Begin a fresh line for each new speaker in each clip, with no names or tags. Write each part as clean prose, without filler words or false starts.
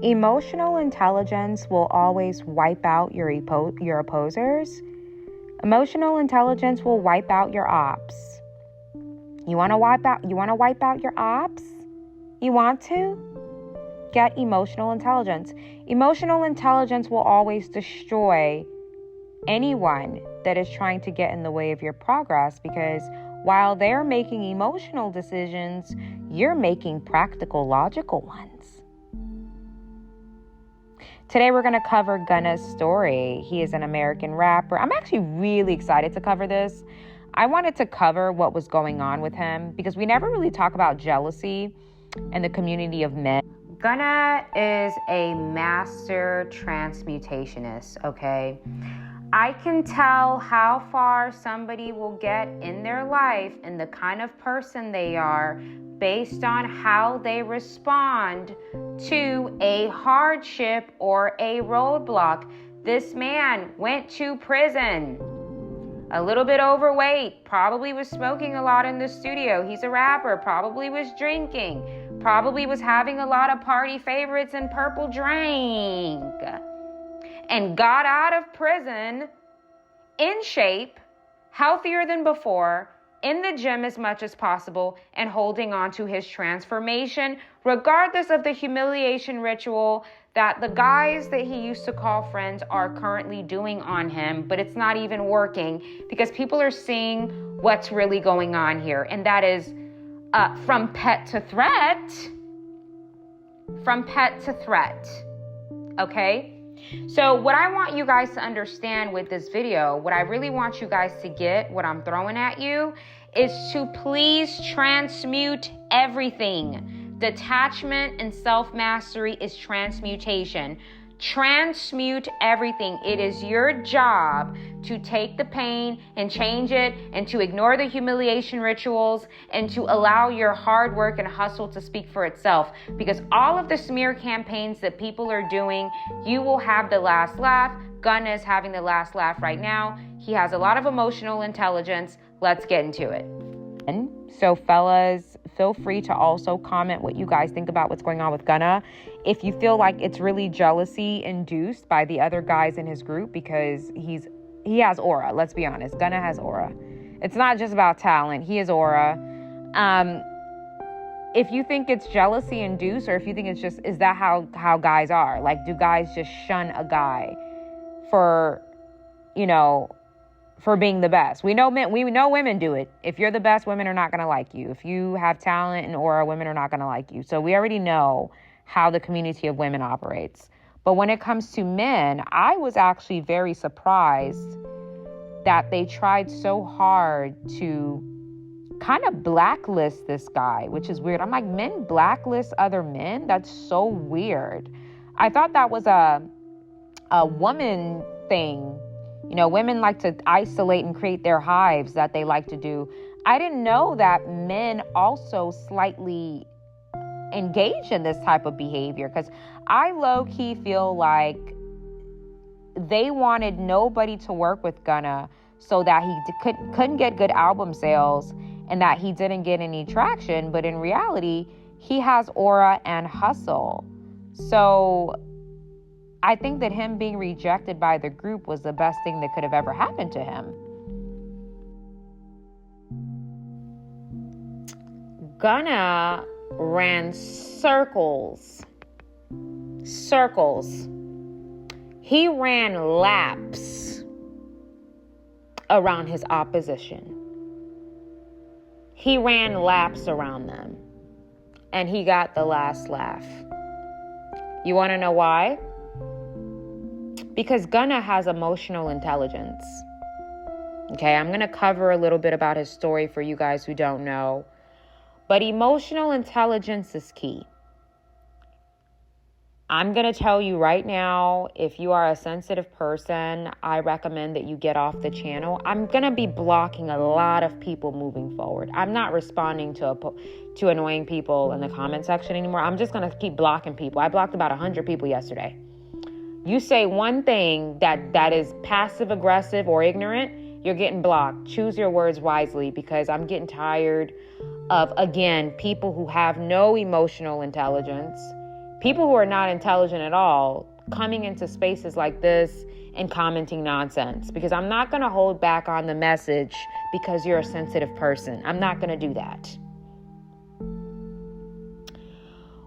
Emotional intelligence will always wipe out your opposers. Emotional intelligence will wipe out your ops. You want to wipe out your ops? You want to? Get emotional intelligence. Emotional intelligence will always destroy anyone that is trying to get in the way of your progress, because while they're making emotional decisions, you're making practical, logical ones. Today we're going to cover Gunna's story. He is an American rapper. I'm actually really excited to cover this. I wanted to cover what was going on with him because we never really talk about jealousy in the community of men. Gunna is a master transmutationist, okay? I can tell how far somebody will get in their life and the kind of person they are based on how they respond to a hardship or a roadblock. This man went to prison. A little bit overweight, probably was smoking a lot in the studio. He's a rapper, probably was drinking, probably was having a lot of party favorites and purple drink. And got out of prison in shape, healthier than before, in the gym as much as possible, and holding on to his transformation, regardless of the humiliation ritual that the guys that he used to call friends are currently doing on him, but it's not even working because people are seeing what's really going on here. And that is from pet to threat. From pet to threat. Okay? So what I want you guys to understand with this video, what I really want you guys to get, what I'm throwing at you, is to please transmute everything. Detachment and self-mastery is transmutation. Transmute everything. It is your job to take the pain and change it, and to ignore the humiliation rituals, and to allow your hard work and hustle to speak for itself. Because all of the smear campaigns that people are doing, you will have the last laugh. Gunna is having the last laugh right now. He has a lot of emotional intelligence. Let's get into it. So fellas, feel free to also comment what you guys think about what's going on with Gunna. If you feel like it's really jealousy induced by the other guys in his group, because he has aura. Let's be honest. Gunna has aura. It's not just about talent. He has aura. If you think it's jealousy induced, or if you think it's just, is that how guys are? Like, do guys just shun a guy for being the best? We know women do it. If you're the best, women are not going to like you. If you have talent and aura, women are not going to like you. So we already know how the community of women operates. But when it comes to men, I was actually very surprised that they tried so hard to kind of blacklist this guy, which is weird. I'm like, men blacklist other men? That's so weird. I thought that was a woman thing. Women like to isolate and create their hives that they like to do. I didn't know that men also slightly engage in this type of behavior, because I low-key feel like they wanted nobody to work with Gunna so that he couldn't get good album sales and that he didn't get any traction. But in reality, he has aura and hustle. So I think that him being rejected by the group was the best thing that could have ever happened to him. Gunna ran circles. He ran laps around his opposition. He ran laps around them. And he got the last laugh. You want to know why? Because Gunna has emotional intelligence. Okay, I'm going to cover a little bit about his story for you guys who don't know. But emotional intelligence is key. I'm going to tell you right now, if you are a sensitive person, I recommend that you get off the channel. I'm going to be blocking a lot of people moving forward. I'm not responding to annoying people in the comment section anymore. I'm just going to keep blocking people. I blocked about 100 people yesterday. You say one thing that is passive aggressive or ignorant, you're getting blocked. Choose your words wisely, because I'm getting tired of, again, people who have no emotional intelligence, People who are not intelligent at all coming into spaces like this and commenting nonsense, because I'm not going to hold back on the message because you're a sensitive person. I'm not going to do that.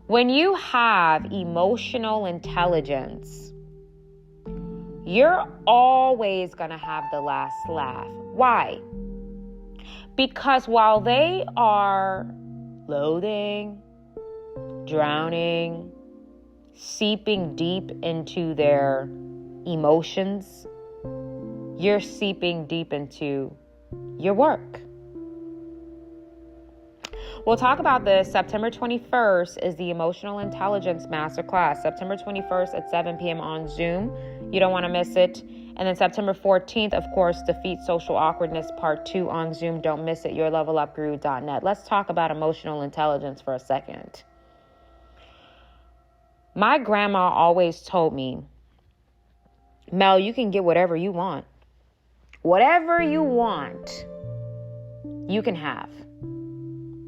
When you have emotional intelligence, you're always going to have the last laugh. Why? Because while they are loathing, drowning, seeping deep into their emotions, you're seeping deep into your work. We'll talk about this. September 21st is the Emotional Intelligence Masterclass. September 21st at 7 p.m. on Zoom. You don't want to miss it. And then September 14th, of course, Defeat Social Awkwardness Part 2 on Zoom. Don't miss it. YourLevelUpGuru.net. Let's talk about emotional intelligence for a second. My grandma always told me, Mel, you can get whatever you want. Whatever you want, you can have.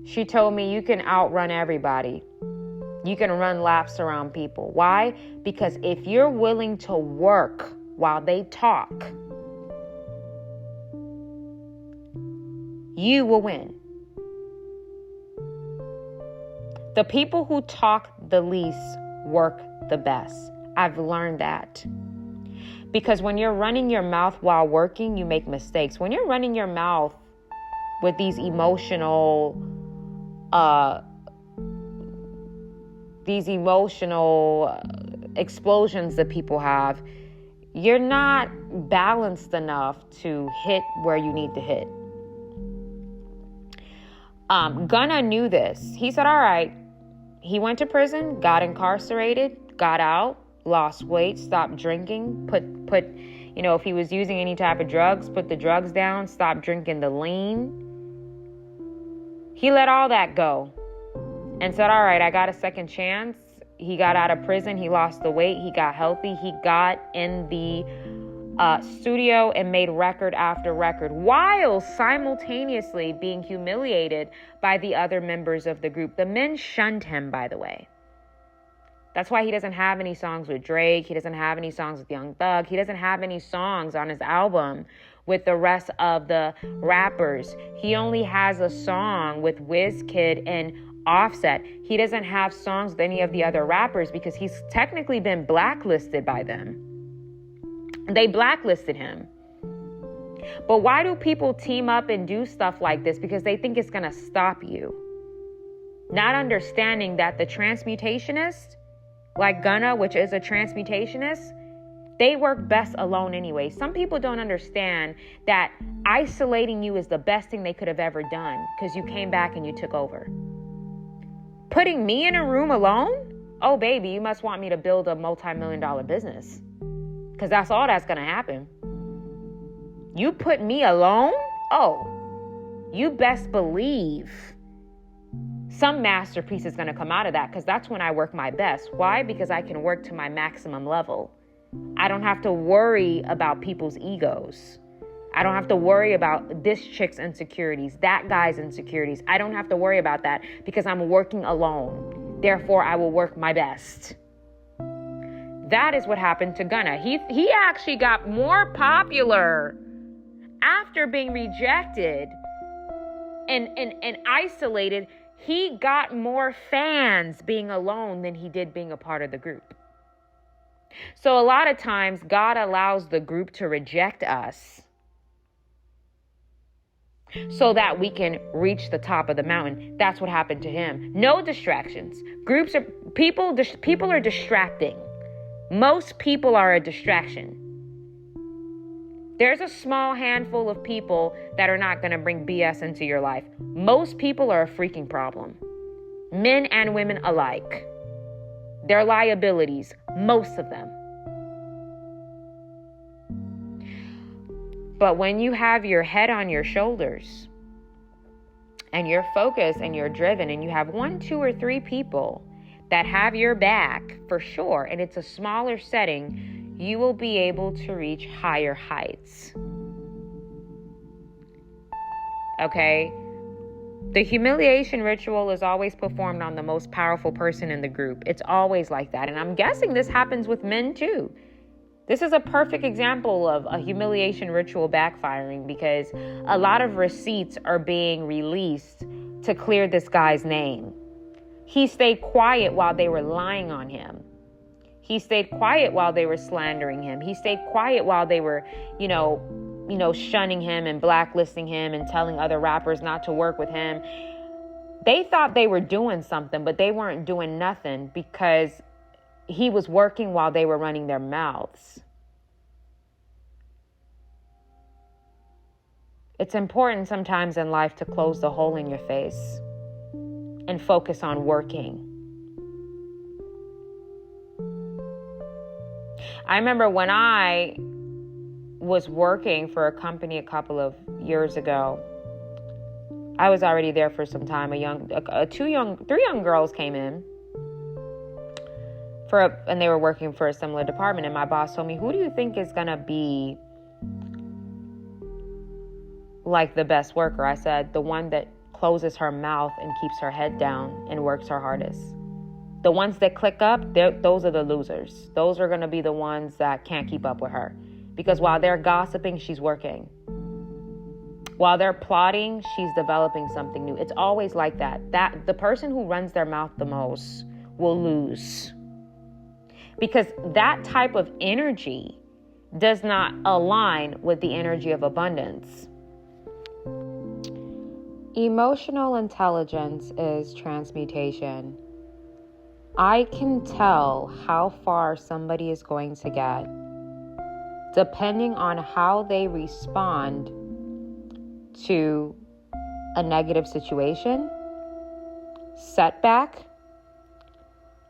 She told me you can outrun everybody. You can run laps around people. Why? Because if you're willing to work while they talk, you will win. The people who talk the least work the best. I've learned that. Because when you're running your mouth while working, you make mistakes. When you're running your mouth with these emotional explosions that people have, you're not balanced enough to hit where you need to hit. Gunna knew this. He said, all right, he went to prison, got incarcerated, got out, lost weight, stopped drinking, put, if he was using any type of drugs, put the drugs down, stopped drinking the lean. He let all that go and said, all right, I got a second chance. He got out of prison. He lost the weight. He got healthy. He got in the studio and made record after record while simultaneously being humiliated by the other members of the group. The men shunned him, by the way. That's why he doesn't have any songs with Drake. He doesn't have any songs with Young Thug. He doesn't have any songs on his album with the rest of the rappers. He only has a song with Wizkid and Offset. He doesn't have songs with any of the other rappers because he's technically been blacklisted by them. They blacklisted him. But why do people team up and do stuff like this? Because they think it's going to stop you. Not understanding that the transmutationist, like Gunna, which is a transmutationist, they work best alone anyway. Some people don't understand that isolating you is the best thing they could have ever done because you came back and you took over. Putting me in a room alone? Oh, baby, you must want me to build a multi-million-dollar business because that's all that's going to happen. You put me alone? Oh, you best believe some masterpiece is going to come out of that because that's when I work my best. Why? Because I can work to my maximum level. I don't have to worry about people's egos. I don't have to worry about this chick's insecurities, that guy's insecurities. I don't have to worry about that because I'm working alone. Therefore, I will work my best. That is what happened to Gunna. He actually got more popular after being rejected and isolated. He got more fans being alone than he did being a part of the group. So a lot of times God allows the group to reject us so that we can reach the top of the mountain. That's what happened to him. No distractions. People are distracting. Most people are a distraction. There's a small handful of people that are not going to bring BS into your life. Most people are a freaking problem. Men and women alike. They're liabilities, most of them. But when you have your head on your shoulders and you're focused and you're driven and you have 1, 2, or 3 people that have your back for sure, and it's a smaller setting, you will be able to reach higher heights. Okay? The humiliation ritual is always performed on the most powerful person in the group. It's always like that. And I'm guessing this happens with men too. This is a perfect example of a humiliation ritual backfiring, because a lot of receipts are being released to clear this guy's name. He stayed quiet while they were lying on him. He stayed quiet while they were slandering him. He stayed quiet while they were, shunning him and blacklisting him and telling other rappers not to work with him. They thought they were doing something, but they weren't doing nothing, because he was working while they were running their mouths. It's important sometimes in life to close the hole in your face and focus on working. I remember when I was working for a company a couple of years ago, I was already there for some time. Three young girls came in and they were working for a similar department. And my boss told me, "Who do you think is gonna be like the best worker?" I said, "The one that closes her mouth and keeps her head down and works her hardest. The ones that click up, those are the losers. Those are going to be the ones that can't keep up with her. Because while they're gossiping, she's working. While they're plotting, she's developing something new." It's always like that. The person who runs their mouth the most will lose. Because that type of energy does not align with the energy of abundance. Emotional intelligence is transmutation. I can tell how far somebody is going to get depending on how they respond to a negative situation, setback,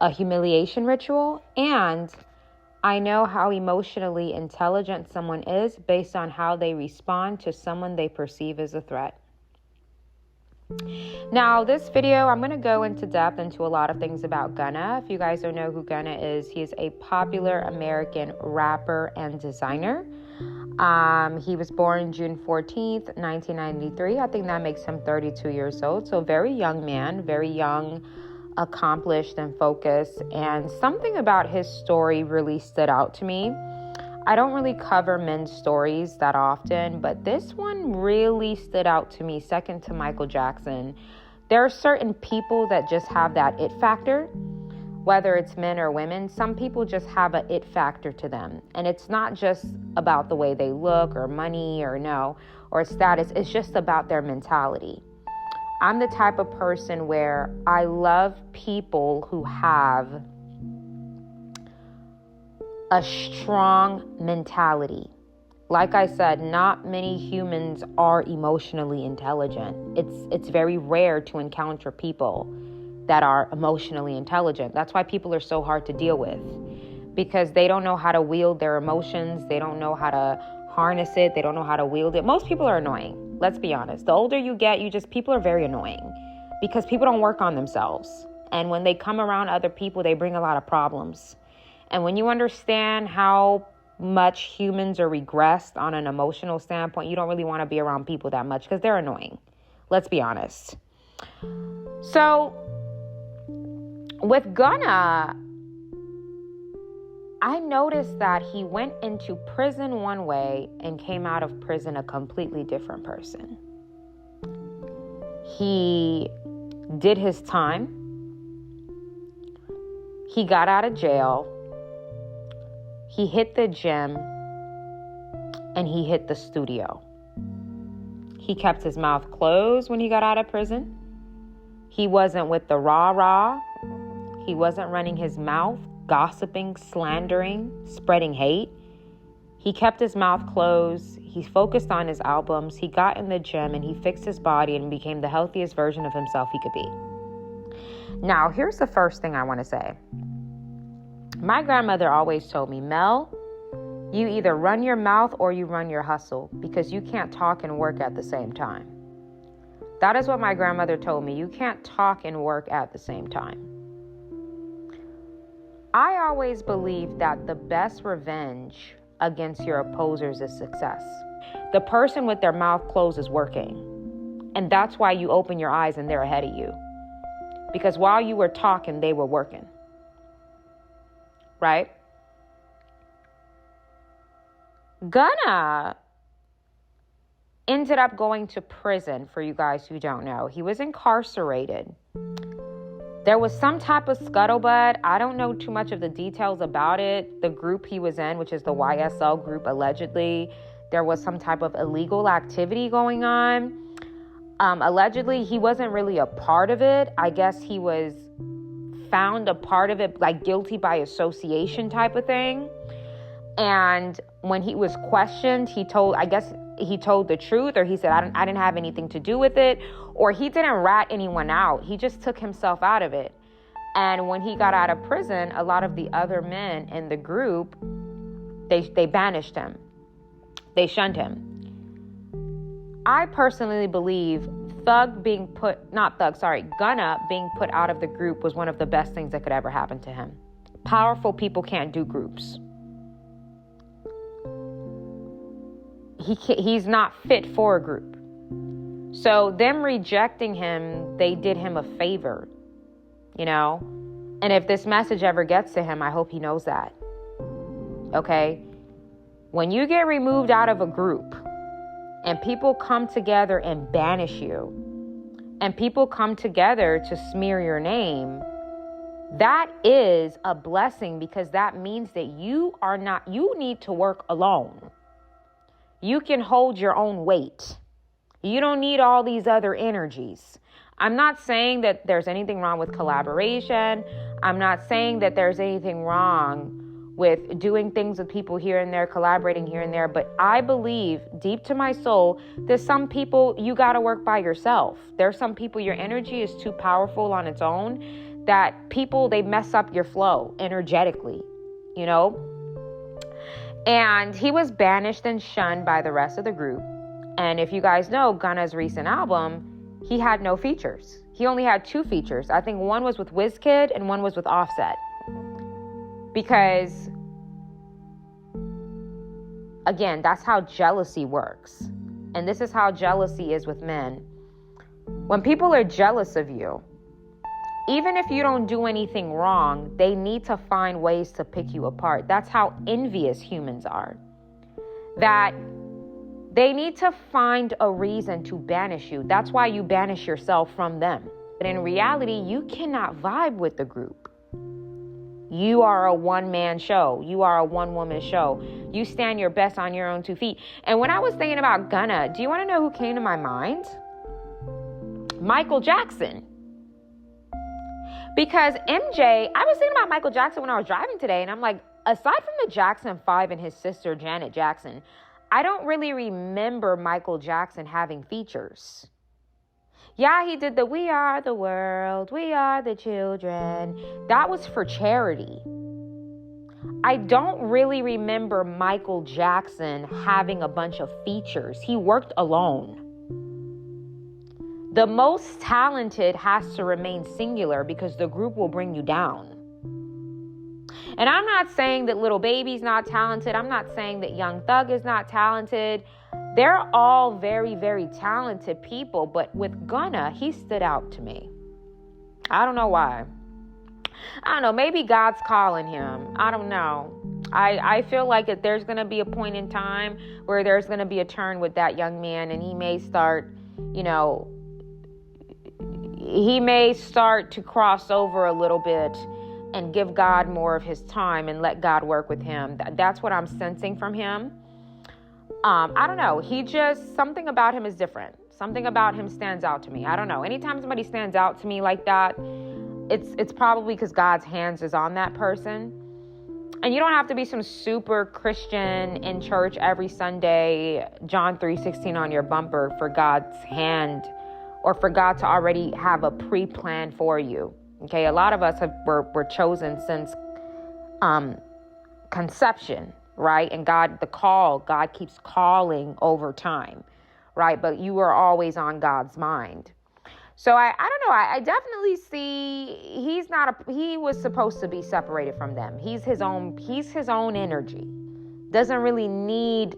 a humiliation ritual, and I know how emotionally intelligent someone is based on how they respond to someone they perceive as a threat. Now, this video, I'm going to go into depth into a lot of things about Gunna. If you guys don't know who Gunna is, he is a popular American rapper and designer. He was born June 14th, 1993. I think that makes him 32 years old. So very young man, very young, accomplished and focused. And something about his story really stood out to me. I don't really cover men's stories that often, but this one really stood out to me, second to Michael Jackson. There are certain people that just have that it factor, whether it's men or women. Some people just have an it factor to them. And it's not just about the way they look or money or status. It's just about their mentality. I'm the type of person where I love people who have a strong mentality. Like I said, not many humans are emotionally intelligent. It's very rare to encounter people that are emotionally intelligent. That's why people are so hard to deal with, because they don't know how to wield their emotions. They don't know how to harness it. They don't know how to wield it. Most people are annoying. Let's be honest. The older you get, people are very annoying because people don't work on themselves. And when they come around other people, they bring a lot of problems. And when you understand how much humans are regressed on an emotional standpoint, you don't really want to be around people that much because they're annoying. Let's be honest. So with Gunna, I noticed that he went into prison one way and came out of prison a completely different person. He did his time. He got out of jail. He hit the gym and he hit the studio. He kept his mouth closed when he got out of prison. He wasn't with the rah-rah. He wasn't running his mouth, gossiping, slandering, spreading hate. He kept his mouth closed. He focused on his albums. He got in the gym and he fixed his body and became the healthiest version of himself he could be. Now, here's the first thing I want to say. My grandmother always told me, Mel, you either run your mouth or you run your hustle, because you can't talk and work at the same time. That is what my grandmother told me. You can't talk and work at the same time. I always believed that the best revenge against your opposers is success. The person with their mouth closed is working. And that's why you open your eyes and they're ahead of you. Because while you were talking, they were working. Right? Gunna ended up going to prison, for you guys who don't know. He was incarcerated. There was some type of scuttlebutt. I don't know too much of the details about it. The group he was in, which is the YSL group, allegedly, there was some type of illegal activity going on. Allegedly, he wasn't really a part of it. I guess he was found a part of it, like guilty by association type of thing. And when he was questioned, he told the truth, or he said, I didn't have anything to do with it, or he didn't rat anyone out. He just took himself out of it. And when he got out of prison, a lot of the other men in the group, they banished him. They shunned him. I personally believe Gunna being put out of the group was one of the best things that could ever happen to him. Powerful people can't do groups. He's not fit for a group. So them rejecting him, they did him a favor, you know? And if this message ever gets to him, I hope he knows that. Okay? When you get removed out of a group and people come together and banish you, and people come together to smear your name, that is a blessing, because that means that you need to work alone. You can hold your own weight. You don't need all these other energies. I'm not saying that there's anything wrong with collaboration. I'm not saying that there's anything wrong with doing things with people here and there, collaborating here and there. But I believe deep to my soul, there's some people you got to work by yourself. There's some people your energy is too powerful on its own, that people, they mess up your flow energetically, you know? And he was banished and shunned by the rest of the group. And if you guys know Gunna's recent album, he had no features. He only had 2 features. I think one was with Wizkid and one was with Offset. Because, again, that's how jealousy works. And this is how jealousy is with men. When people are jealous of you, even if you don't do anything wrong, they need to find ways to pick you apart. That's how envious humans are. That they need to find a reason to banish you. That's why you banish yourself from them. But in reality, you cannot vibe with the group. You are a one-man show. You are a one-woman show. You stand your best on your own 2 feet. And when I was thinking about Gunna, do you want to know who came to my mind? Michael Jackson. Because MJ, I was thinking about Michael Jackson when I was driving today, and I'm like, aside from the Jackson 5 and his sister Janet Jackson, I don't really remember Michael Jackson having features. Yeah, he did the "We Are the World, We Are the Children." That was for charity. I don't really remember Michael Jackson having a bunch of features. He worked alone. The most talented has to remain singular, because the group will bring you down. And I'm not saying that Lil Baby's not talented. I'm not saying that Young Thug is not talented. They're all very, very talented people. But with Gunna, he stood out to me. I don't know why. I don't know. Maybe God's calling him. I don't know. I feel like that there's going to be a point in time where there's going to be a turn with that young man, and he may start, he may start to cross over a little bit and give God more of his time and let God work with him. That's what I'm sensing from him. I don't know. Something about him is different. Something about him stands out to me. I don't know. Anytime somebody stands out to me like that, it's probably because God's hands is on that person. And you don't have to be some super Christian in church every Sunday, John 3:16 on your bumper for God's hand, or for God to already have a pre-plan for you. Okay, a lot of us were chosen since conception, right? And God keeps calling over time, right? But you are always on God's mind. So I don't know. I definitely see he was supposed to be separated from them. He's his own energy. Doesn't really need,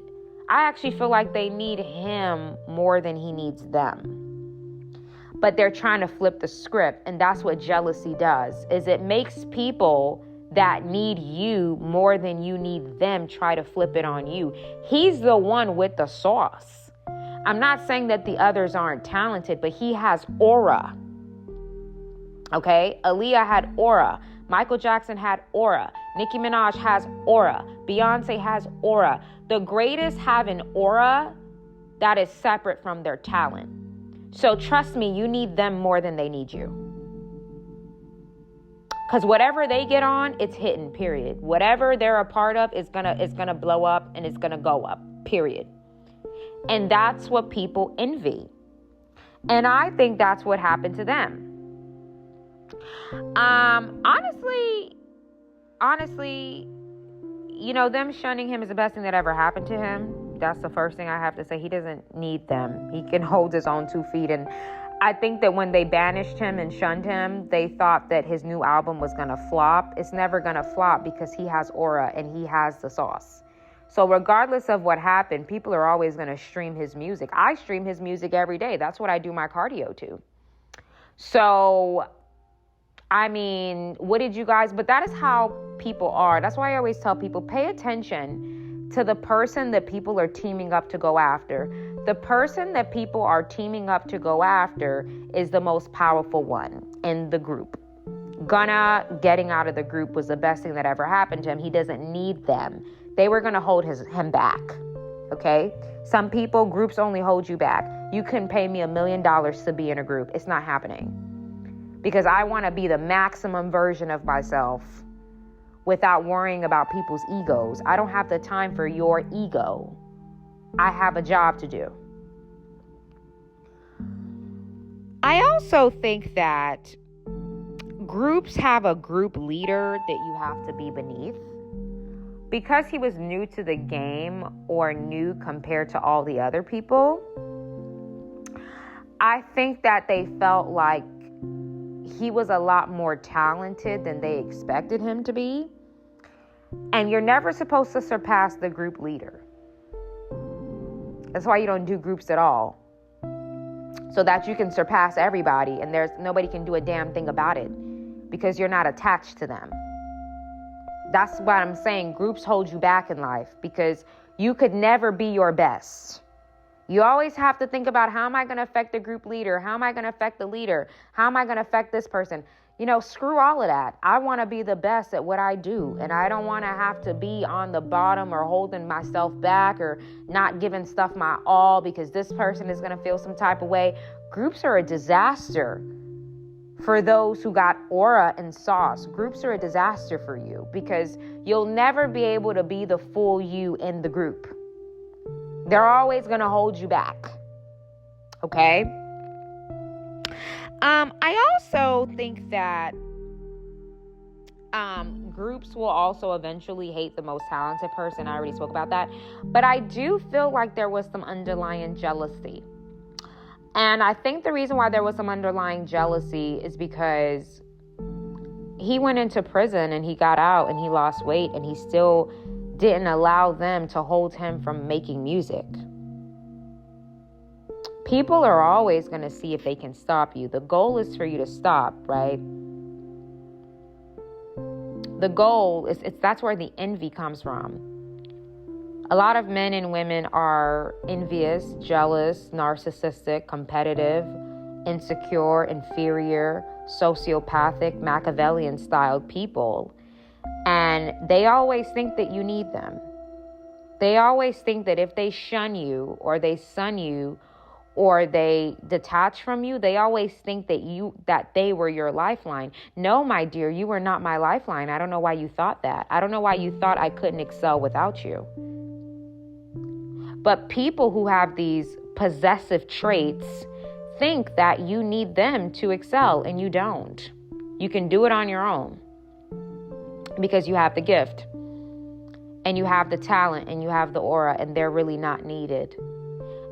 I actually feel like they need him more than he needs them. but they're trying to flip the script. And that's what jealousy does, is it makes people that need you more than you need them try to flip it on you. He's the one with the sauce. I'm not saying that the others aren't talented, but he has aura. Okay? Aaliyah had aura. Michael Jackson had aura. Nicki Minaj has aura. Beyonce has aura. The greatest have an aura that is separate from their talent. So trust me, you need them more than they need you. Because whatever they get on, it's hitting, period. Whatever they're a part of is gonna blow up and it's gonna go up, period. And that's what people envy. And I think that's what happened to them. Honestly, you know, them shunning him is the best thing that ever happened to him. That's the first thing I have to say. He doesn't need them. He can hold his own 2 feet. And I think that when they banished him and shunned him, they thought that his new album was going to flop. It's never going to flop because he has aura and he has the sauce. So regardless of what happened, people are always going to stream his music. I stream his music every day. That's what I do my cardio to. So, I mean, what did you guys... But that is how people are. That's why I always tell people, pay attention to the person that people are teaming up to go after. The person that people are teaming up to go after is the most powerful one in the group. Gunna getting out of the group was the best thing that ever happened to him. He doesn't need them. They were going to hold him back. Okay? Some people, groups only hold you back. You couldn't pay me $1 million to be in a group. It's not happening. Because I want to be the maximum version of myself without worrying about people's egos. I don't have the time for your ego. I have a job to do. I also think that groups have a group leader that you have to be beneath. Because he was new to the game or new compared to all the other people, I think that they felt like he was a lot more talented than they expected him to be. And you're never supposed to surpass the group leader. That's why you don't do groups at all. So that you can surpass everybody and nobody can do a damn thing about it because you're not attached to them. That's what I'm saying. Groups hold you back in life because you could never be your best. You always have to think about, how am I going to affect the group leader? How am I going to affect the leader? How am I going to affect this person? You know, screw all of that. I want to be the best at what I do. And I don't want to have to be on the bottom or holding myself back or not giving stuff my all because this person is going to feel some type of way. Groups are a disaster for those who got aura and sauce. Groups are a disaster for you because you'll never be able to be the full you in the group. They're always going to hold you back. Okay? I also think that groups will also eventually hate the most talented person. I already spoke about that. But I do feel like there was some underlying jealousy. And I think the reason why there was some underlying jealousy is because he went into prison and he got out and he lost weight and he still didn't allow them to hold him from making music. People are always going to see if they can stop you. The goal is for you to stop, right? The goal is, that's where the envy comes from. A lot of men and women are envious, jealous, narcissistic, competitive, insecure, inferior, sociopathic, Machiavellian-styled people. And they always think that you need them. They always think that if they shun you or they sun you or they detach from you, they always think that they were your lifeline. No, my dear, you were not my lifeline. I don't know why you thought that. I don't know why you thought I couldn't excel without you. But people who have these possessive traits think that you need them to excel, and you don't. You can do it on your own because you have the gift and you have the talent and you have the aura, and they're really not needed.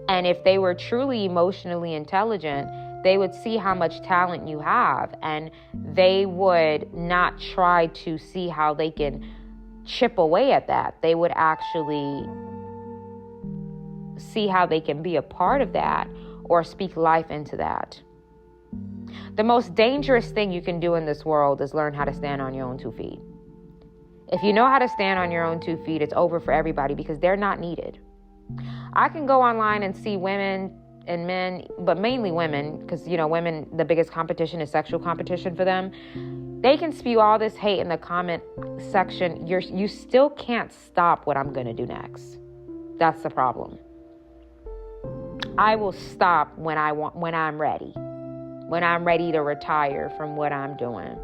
And if they were truly emotionally intelligent, they would see how much talent you have, and they would not try to see how they can chip away at that. They would actually see how they can be a part of that or speak life into that. The most dangerous thing you can do in this world is learn how to stand on your own 2 feet. If you know how to stand on your own 2 feet, it's over for everybody because they're not needed. I can go online and see women and men, but mainly women, because, women, the biggest competition is sexual competition for them. They can spew all this hate in the comment section. You still can't stop what I'm going to do next. That's the problem. I will stop when I'm ready. When I'm ready to retire from what I'm doing.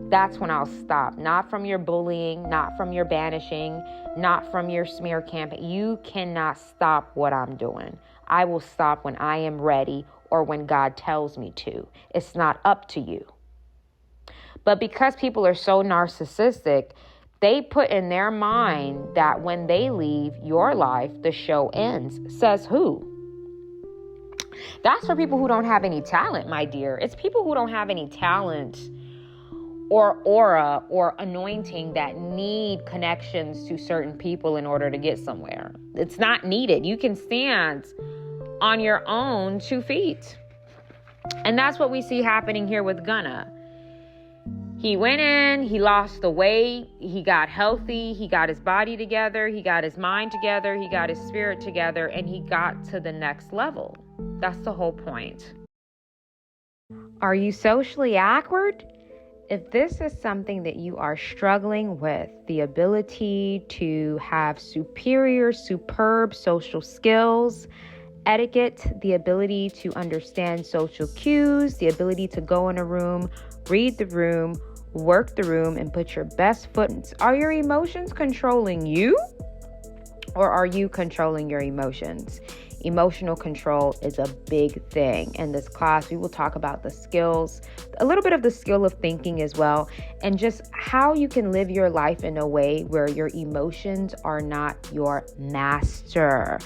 That's when I'll stop. Not from your bullying, not from your banishing, not from your smear campaign. You cannot stop what I'm doing. I will stop when I am ready or when God tells me to. It's not up to you. But because people are so narcissistic, they put in their mind that when they leave your life, the show ends. Says who? That's for people who don't have any talent, my dear. It's people who don't have any talent or aura or anointing that need connections to certain people in order to get somewhere. It's not needed. You can stand on your own 2 feet. And that's what we see happening here with Gunna. He went in, he lost the weight, he got healthy, he got his body together, he got his mind together, he got his spirit together, and he got to the next level. That's the whole point. Are you socially awkward? If this is something that you are struggling with, the ability to have superb social skills, etiquette, the ability to understand social cues, the ability to go in a room, read the room, work the room, and put your best foot in. Are your emotions controlling you? Or are you controlling your emotions? Emotional control is a big thing. In this class, we will talk about the skills, a little bit of the skill of thinking as well, and just how you can live your life in a way where your emotions are not your master.